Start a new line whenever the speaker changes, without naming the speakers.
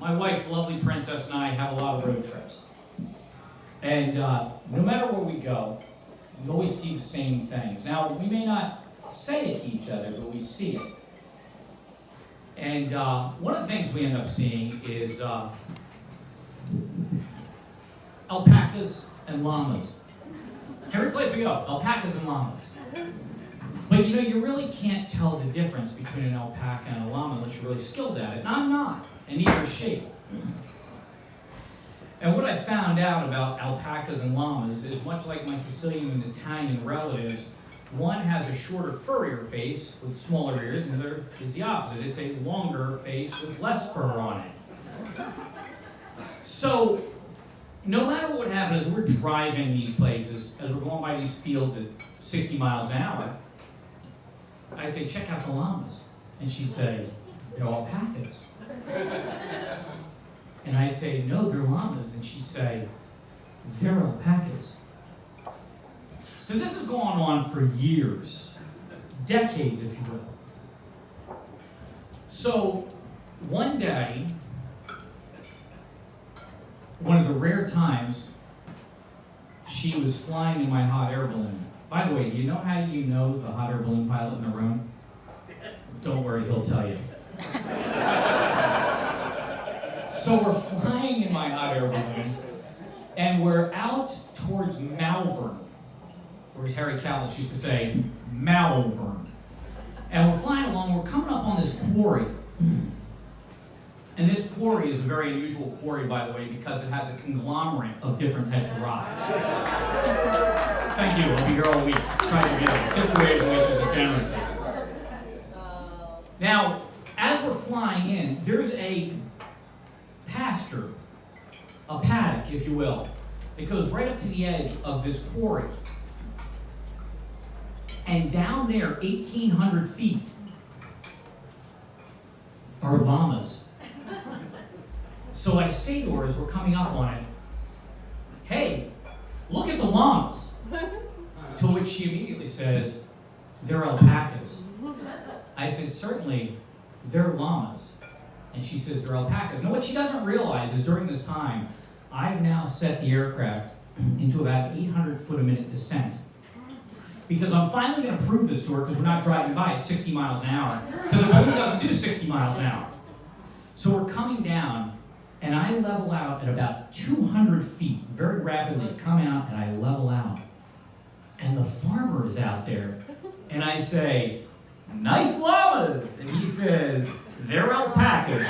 my wife, the lovely Princess, and I have a lot of road trips. And no matter where we go, we always see the same things. Now, we may not say it to each other, but we see it. And one of the things we end up seeing is alpacas and llamas. Every place we go, alpacas and llamas. But you know, you really can't tell the difference between an alpaca and a llama unless you're really skilled at it. And I'm not, and neither is she. And what I found out about alpacas and llamas is much like my Sicilian and Italian relatives, one has a shorter, furrier face with smaller ears, and the other is the opposite. It's a longer face with less fur on it. So, no matter what happens, as we're driving these places, as we're going by these fields at 60 miles an hour, I'd say, check out the llamas. And she'd say, they're alpacas. And I'd say, no, they're llamas. And she'd say, they're alpacas. So this has gone on for years, decades, if you will. So one day, one of the rare times, she was flying in my hot air balloon. By the way, do you know how you know the hot air balloon pilot in the room? Don't worry, he'll tell you. So we're flying in my hot air balloon, and we're out towards Malvern, or as Harry Callis used to say, Malvern. And we're flying along, we're coming up on this quarry. And this quarry is a very unusual quarry, by the way, because it has a conglomerate of different types of rocks. Thank you, I'll be here all week. Try to get a 5th grade wages of generously. Now, as we're flying in, there's a pasture, a paddock, if you will, that goes right up to the edge of this quarry. And down there, 1,800 feet, are llamas. So I say to her as we're coming up on it, hey, look at the llamas. To which she immediately says, they're alpacas. I said, certainly, they're llamas. And she says, they're alpacas. Now what she doesn't realize is during this time, I've now set the aircraft into about 800 foot a minute descent. Because I'm finally going to prove this to her because we're not driving by at 60 miles an hour. Because it really doesn't do 60 miles an hour. So we're coming down, and I level out at about 200 feet, very rapidly. I come out, and I level out. And the farmer is out there, and I say, nice llamas. And he says, they're alpacas.